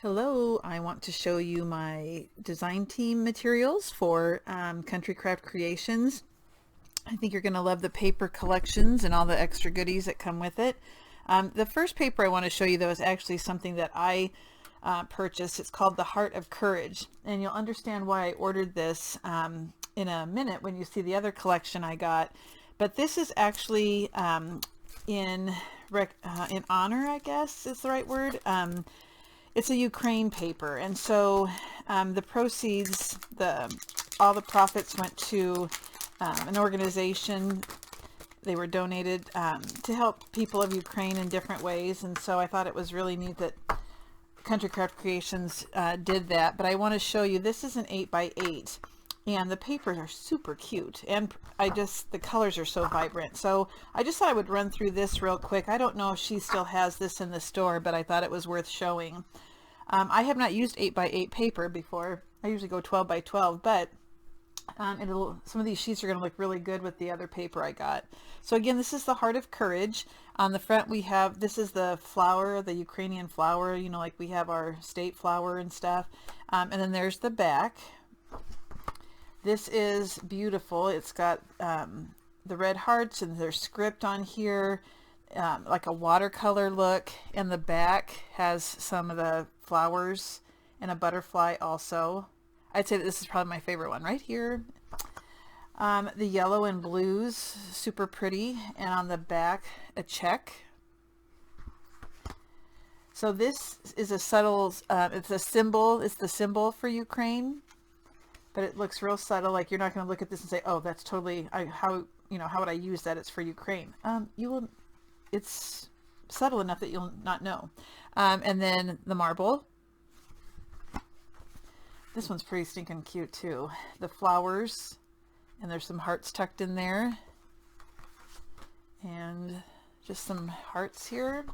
Hello, I want to show you my design team materials for Country Craft Creations. I think you're going to love the paper collections and all the extra goodies that come with it. The first paper I want to show you though is actually something that I purchased. It's called The Heart of Courage, and you'll understand why I ordered this in a minute when you see the other collection I got. But this is actually in honor, I guess is the right word. It's a Ukraine paper, and so the proceeds, all the profits went to an organization. They were donated to help people of Ukraine in different ways, and so I thought it was really neat that Country Craft Creations did that. But I want to show you, this is an 8x8, and the papers are super cute, and the colors are so vibrant. So I just thought I would run through this real quick. I don't know if she still has this in the store, but I thought it was worth showing. I have not used 8x8 paper before. I usually go 12x12, but some of these sheets are going to look really good with the other paper I got. So again, this is the Heart of Courage. On the front we have, this is the flower, the Ukrainian flower, you know, like we have our state flower and stuff. And then there's the back. This is beautiful. It's got the red hearts, and there's script on here, like a watercolor look, and the back has some of the flowers and a butterfly also. I'd say that this is probably my favorite one right here. The yellow and blues, super pretty, and on the back a check. So this is a subtle, it's a symbol, it's the symbol for Ukraine, but it looks real subtle. Like you're not going to look at this and say, oh, that's totally, how would I use that? It's for Ukraine. You will, it's subtle enough that you'll not know. And then the marble. This one's pretty stinking cute too. The flowers, and there's some hearts tucked in there, and just some hearts here,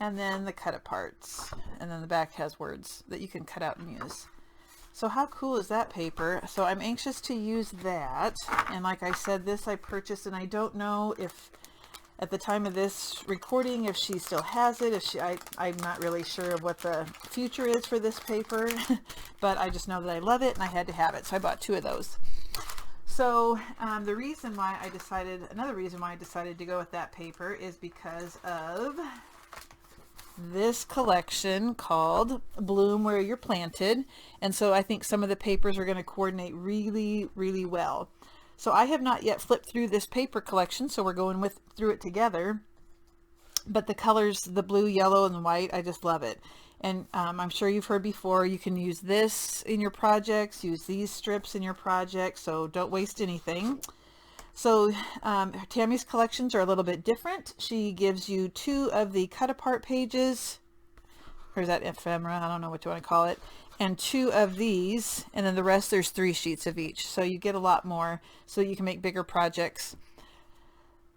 and then the cut aparts, and then the back has words that you can cut out and use. So how cool is that paper? So I'm anxious to use that, and like I said, this I purchased, and I don't know if at the time of this recording if she still has it. I'm not really sure of what the future is for this paper, but I just know that I love it and I had to have it, so I bought 2 of those. So another reason why I decided to go with that paper is because of this collection called Bloom Where You're Planted. And so I think some of the papers are going to coordinate really, really well. So I have not yet flipped through this paper collection, so we're going through it together. But the colors, the blue, yellow, and the white, I just love it. And I'm sure you've heard before, you can use this in your projects, use these strips in your projects, so don't waste anything. So Tammy's collections are a little bit different. She gives you 2 of the cut apart pages, or is that ephemera? I don't know what you want to call it. And 2 of these, and then the rest, there's 3 sheets of each. So you get a lot more, so you can make bigger projects.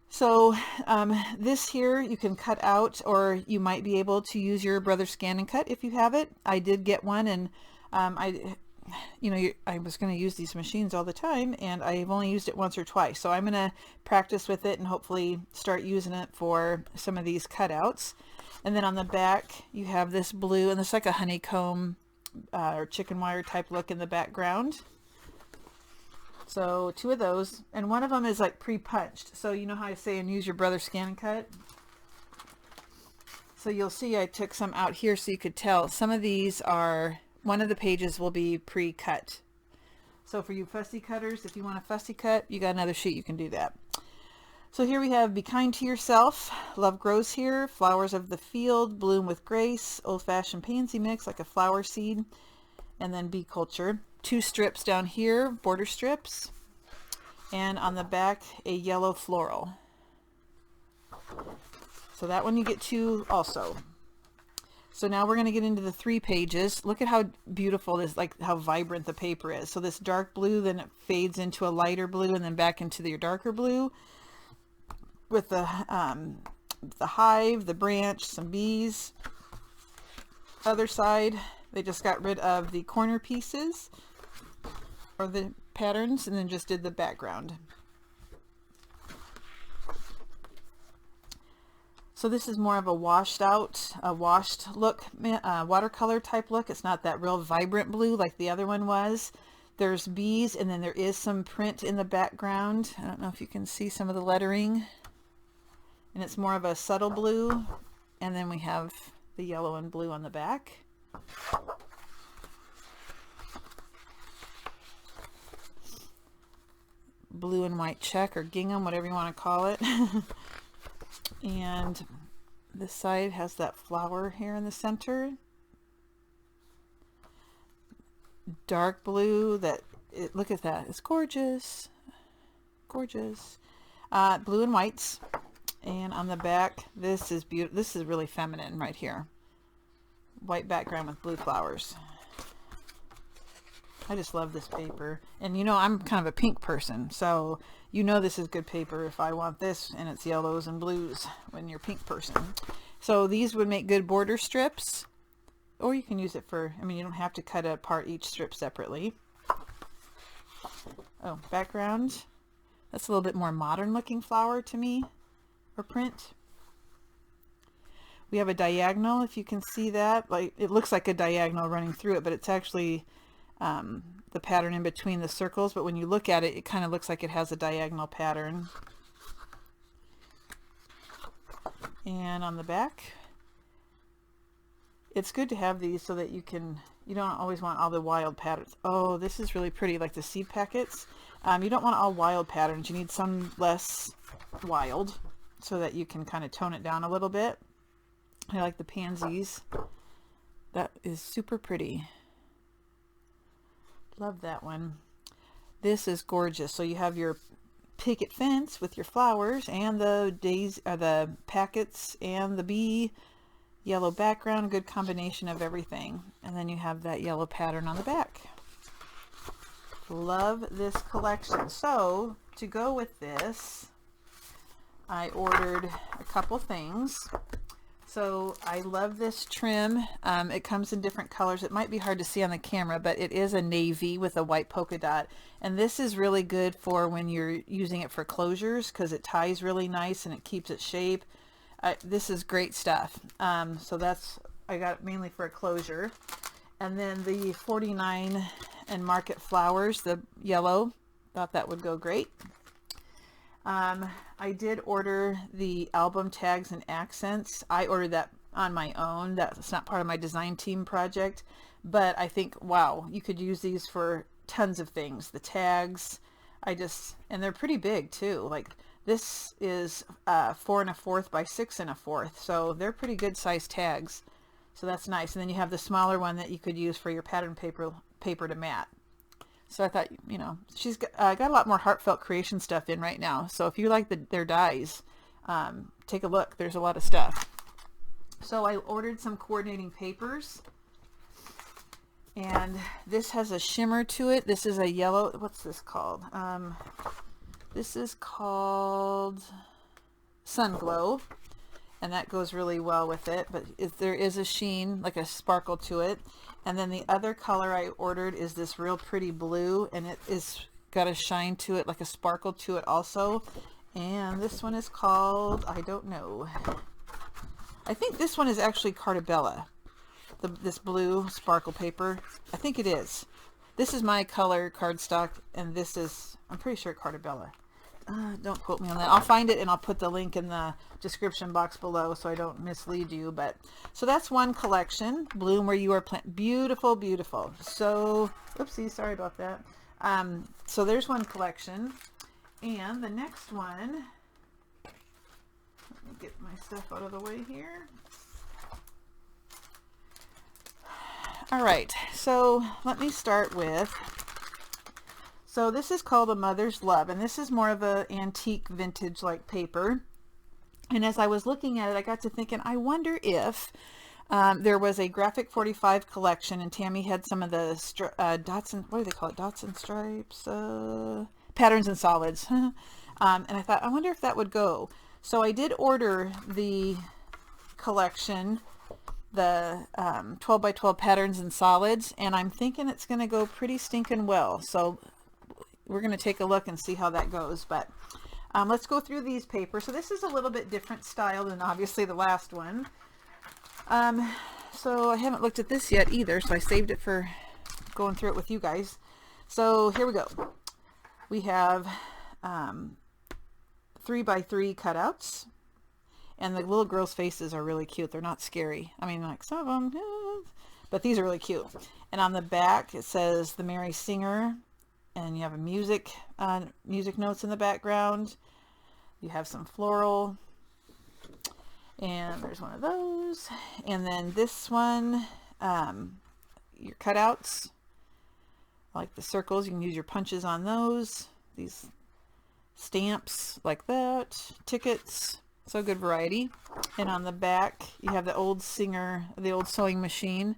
So this here you can cut out, or you might be able to use your Brother Scan and Cut if you have it. I did get one, and I was going to use these machines all the time, and I've only used it once or twice. So I'm going to practice with it and hopefully start using it for some of these cutouts. And then on the back you have this blue, and it's like a honeycomb or chicken wire type look in the background. So 2 of those, and one of them is like pre-punched. So you know how I say, and use your Brother Scan and Cut. So you'll see I took some out here so you could tell. Some of these are, one of the pages will be pre-cut. So for you fussy cutters, if you want a fussy cut, you got another sheet, you can do that. So here we have Be Kind to Yourself, Love Grows Here, Flowers of the Field, Bloom with Grace, Old Fashioned Pansy Mix, like a flower seed, and then Bee Culture. 2 strips down here, border strips, and on the back a yellow floral. So that one you get 2 also. So now we're going to get into the 3 pages. Look at how beautiful this, like how vibrant the paper is. So this dark blue, then it fades into a lighter blue, and then back into your darker blue with the hive, the branch, some bees. Other side, they just got rid of the corner pieces or the patterns, and then just did the background. So So this is more of a washed look, watercolor type look. It's not that real vibrant blue like the other one was. There's bees, and then there is some print in the background. I don't know if you can see some of the lettering. And it's more of a subtle blue. And then we have the yellow and blue on the back. Blue and white check or gingham, whatever you want to call it. And this side has that flower here in the center. Dark blue, look at that, it's gorgeous. Gorgeous. Blue and whites. And on the back, this is beautiful. This is really feminine right here. White background with blue flowers. I just love this paper. And you know, I'm kind of a pink person, so you know this is good paper if I want this, and it's yellows and blues when you're a pink person. So these would make good border strips, or you can use it for, I mean, you don't have to cut apart each strip separately. Oh, background. That's a little bit more modern looking flower to me, or print. We have a diagonal, if you can see that. Like, it looks like a diagonal running through it, but it's actually the pattern in between the circles, but when you look at it, it kind of looks like it has a diagonal pattern. And on the back, it's good to have these so that you don't always want all the wild patterns. Oh, this is really pretty, like the seed packets. You don't want all wild patterns. You need some less wild so that you can kind of tone it down a little bit. I like the pansies. That is super pretty. Love that one. This is gorgeous. So you have your picket fence with your flowers and the packets and the bee, yellow background, good combination of everything. And then you have that yellow pattern on the back. Love this collection. So to go with this, I ordered a couple things. So I love this trim. It comes in different colors. It might be hard to see on the camera, but it is a navy with a white polka dot. And this is really good for when you're using it for closures because it ties really nice and it keeps its shape. This is great stuff. So I got it mainly for a closure. And then the 49 and Market Flowers, the yellow, thought that would go great. I did order the album tags and accents. I ordered that on my own. That's not part of my design team project, but I think, wow, you could use these for tons of things. The tags, and they're pretty big too. Like this is 4 1/4 by 6 1/4. So they're pretty good sized tags. So that's nice. And then you have the smaller one that you could use for your pattern paper to mat. So I thought, you know, she's got a lot more heartfelt creation stuff in right now. So if you like their dies, take a look. There's a lot of stuff. So I ordered some coordinating papers. And this has a shimmer to it. This is a yellow. What's this called? This is called Sun Glow. And that goes really well with it. But there is a sheen, like a sparkle to it. And then the other color I ordered is this real pretty blue, and it is got a shine to it, like a sparkle to it also. And this one is called, I don't know. I think this one is actually Cartabella. This blue sparkle paper. I think it is. This is my color cardstock, and this is, I'm pretty sure, Cartabella. Don't quote me on that. I'll find it and I'll put the link in the description box below so I don't mislead you. But so that's one collection. Bloom Where You Are Planted. Beautiful, beautiful. So, oopsie, sorry about that. So there's one collection. And the next one, let me get my stuff out of the way here. All right, so let me start with, so this is called A Mother's Love, and this is more of a antique vintage like paper. And as I was looking at it, I got to thinking, I wonder if there was a Graphic 45 collection, and Tammy had some of the dots and, what do they call it, dots and stripes, patterns and solids. And I thought, I wonder if that would go. So I did order the collection, the 12 by 12 patterns and solids, and I'm thinking it's going to go pretty stinking well. So we're going to take a look and see how that goes. But Let's go through these papers. So this is a little bit different style than obviously the last one. So I haven't looked at this yet either, so I saved it for going through it with you guys. So here we go. We have 3x3 cutouts, and the little girls' faces are really cute. They're not scary. I mean, like some of them, but these are really cute. And on the back it says The Merry Singer, and you have a music notes in the background. You have some floral, and there's one of those. And then this one, your cutouts, like the circles, you can use your punches on those. These stamps like that, tickets, so good variety. And on the back you have the old Singer, the old sewing machine.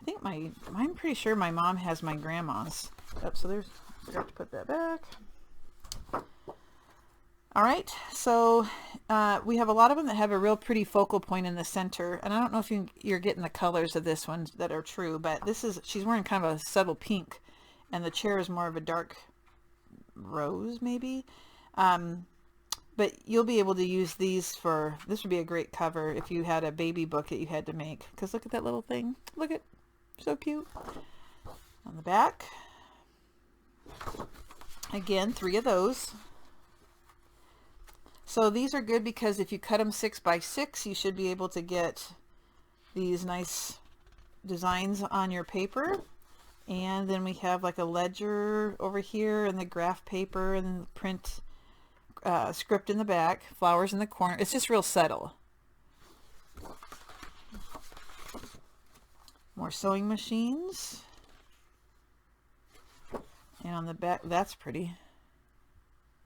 I think I'm pretty sure my mom has my grandma's. Oh, so there's, I forgot to put that back. All right, so we have a lot of them that have a real pretty focal point in the center, and I don't know if you're getting the colors of this one that are true, but this is, she's wearing kind of a subtle pink, and the chair is more of a dark rose maybe. But you'll be able to use these for, this would be a great cover if you had a baby book that you had to make, because look at that little thing. Look at, so cute. On the back, again, 3 of those. So these are good because if you cut them 6x6, you should be able to get these nice designs on your paper. And then we have like a ledger over here, and the graph paper, and print script in the back, flowers in the corner. It's just real subtle. More sewing machines. And on the back, that's pretty.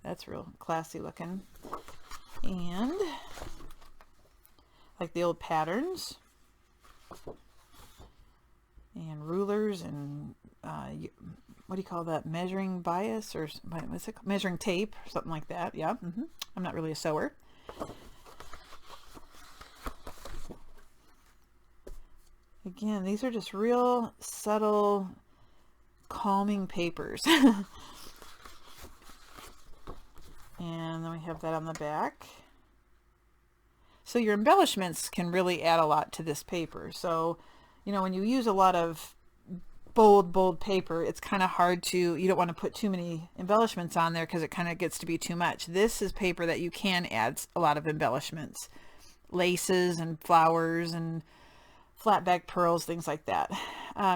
That's real classy looking. And like the old patterns. And rulers, and what do you call that? Measuring bias, or what's it called? Measuring tape, or something like that. Yeah. I'm not really a sewer. Again, these are just real subtle, calming papers. And then we have that on the back. So your embellishments can really add a lot to this paper. So, you know, when you use a lot of bold paper, it's kind of hard to, you don't want to put too many embellishments on there because it kind of gets to be too much. This is paper that you can add a lot of embellishments, laces and flowers and flat back pearls, things like that.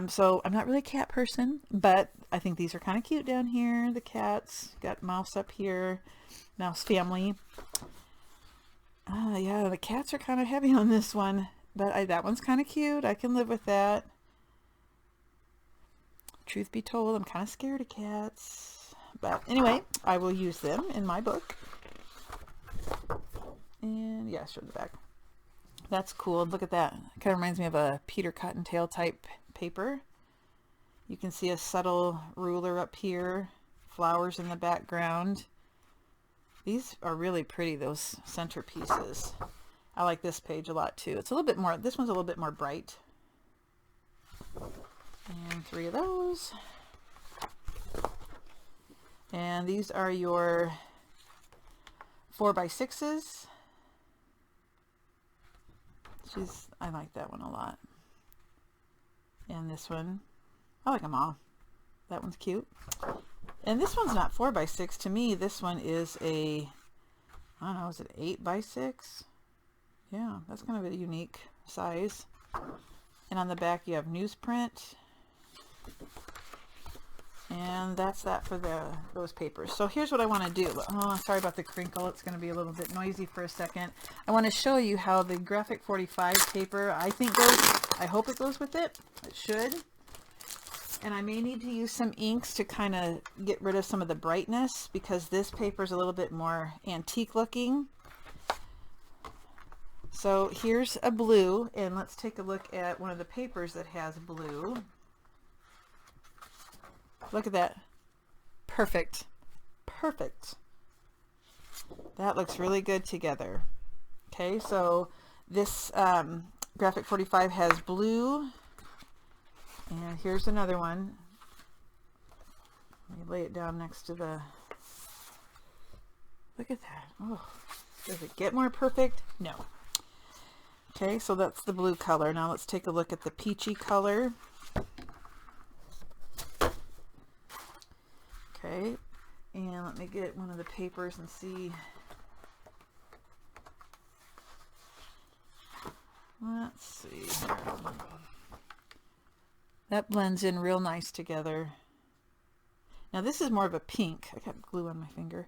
So I'm not really a cat person, but I think these are kind of cute down here. The cats, got mouse up here, mouse family. Yeah, the cats are kind of heavy on this one, but that one's kind of cute. I can live with that. Truth be told, I'm kind of scared of cats, but anyway, I will use them in my book. And yeah, show the back. That's cool. Look at that. Kind of reminds me of a Peter Cottontail type paper. You can see a subtle ruler up here, flowers in the background. These are really pretty, those center pieces. I like this page a lot too. It's a little bit more, this one's a little bit more bright. And 3 of those. And these are your 4x6s. I like that one a lot. And this one, I like them all. That one's cute. And this one's not 4x6 to me. This one is a, I don't know, is it 8x6? Yeah, that's kind of a unique size. And on the back you have newsprint. And that's that for those papers. So here's what I want to do. Oh, sorry about the crinkle. It's going to be a little bit noisy for a second. I want to show you how the Graphic 45 paper, I think goes, I hope it goes with it. It should. And I may need to use some inks to kind of get rid of some of the brightness, because this paper is a little bit more antique looking. So here's a blue, and let's take a look at one of the papers that has blue. Look at that. Perfect. Perfect. That looks really good together. Okay, so this Graphic 45 has blue. And here's another one. Let me lay it down next to the... Look at that. Oh, does it get more perfect? No. Okay, so that's the blue color. Now let's take a look at the peachy color. Okay, and let me get one of the papers and see. Let's see. That blends in real nice together. Now this is more of a pink. I got glue on my finger.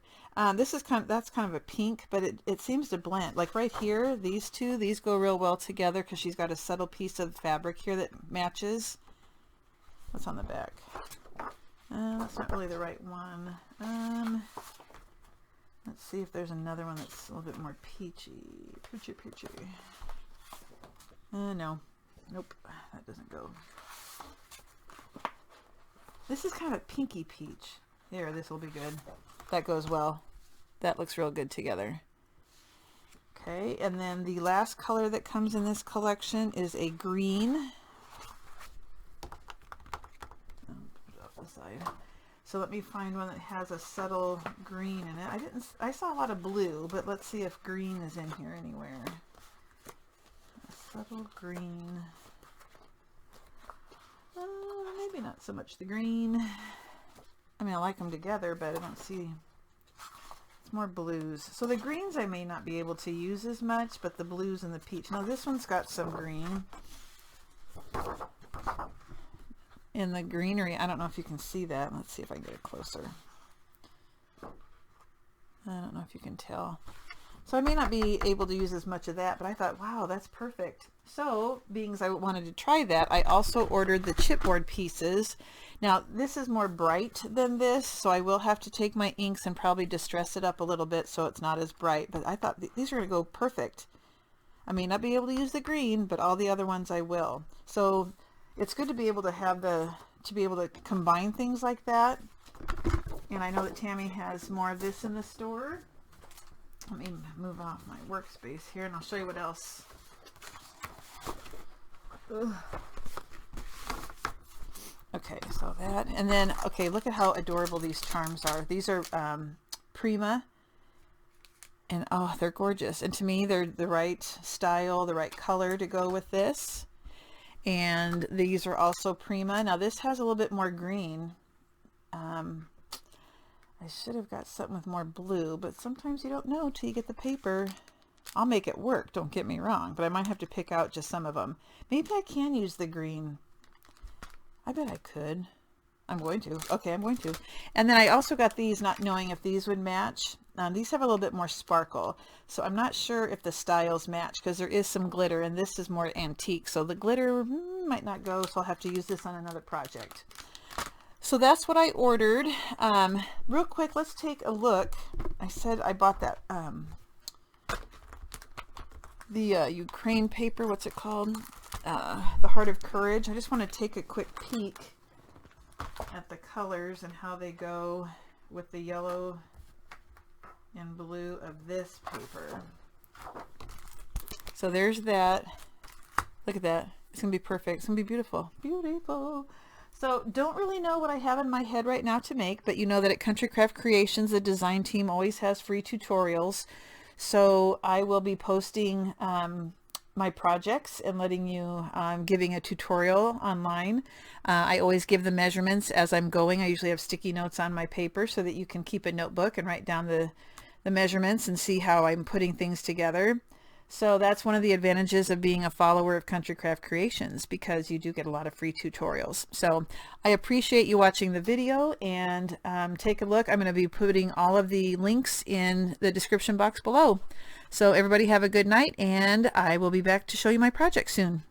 This is that's kind of a pink, but it seems to blend. Like right here, these go real well together because she's got a subtle piece of fabric here that matches. What's on the back? That's not really the right one. Let's see if there's another one that's a little bit more peachy. Peachy. No. Nope. That doesn't go. This is kind of pinky peach. Here, this will be good. That goes well. That looks real good together. Okay, and then the last color that comes in this collection is a green. Put it off the side. So let me find one that has a subtle green in it. I saw a lot of blue, but let's see if green is in here anywhere. A subtle green. Maybe not so much the green. I mean, I like them together, but I don't see. It's more blues. So the greens I may not be able to use as much, but the blues and the peach. Now this one's got some green. In the greenery, I don't know if you can see that. Let's see if I can get it closer. I don't know if you can tell. So I may not be able to use as much of that, but I thought, wow, that's perfect. So, being as I wanted to try that, I also ordered the chipboard pieces. Now, this is more bright than this, so I will have to take my inks and probably distress it up a little bit so it's not as bright. But I thought these are going to go perfect. I may not be able to use the green, but all the other ones I will. So, it's good to be able to have to be able to combine things like that. And I know that Tammy has more of this in the store. Let me move off my workspace here and I'll show you what else. Ugh. Okay, so that, and then, okay, look at how adorable these charms are. These are Prima, and oh, they're gorgeous. And to me, they're the right style, the right color to go with this. And these are also Prima. Now this has a little bit more green. I should have got something with more blue, but sometimes you don't know till you get the paper. I'll make it work, don't get me wrong, but I might have to pick out just some of them. Maybe I can use the green. I bet I could. I'm going to. Okay, I'm going to. And then I also got these, not knowing if these would match. These have a little bit more sparkle, so I'm not sure if the styles match because there is some glitter, and this is more antique, so the glitter might not go, so I'll have to use this on another project. So that's what I ordered. Real quick, let's take a look. I said I bought that the Ukraine paper. What's it called? The Heart of Courage. I just want to take a quick peek at the colors and how they go with the yellow and blue of this paper. So there's that. Look at that. It's gonna be perfect. It's gonna be beautiful. Beautiful. So don't really know what I have in my head right now to make, but you know that at Country Craft Creations, the design team always has free tutorials. So I will be posting my projects and letting you, giving a tutorial online. I always give the measurements as I'm going. I usually have sticky notes on my paper so that you can keep a notebook and write down the measurements and see how I'm putting things together. So that's one of the advantages of being a follower of Country Craft Creations, because you do get a lot of free tutorials. So I appreciate you watching the video, and take a look. I'm going to be putting all of the links in the description box below. So everybody have a good night, and I will be back to show you my project soon.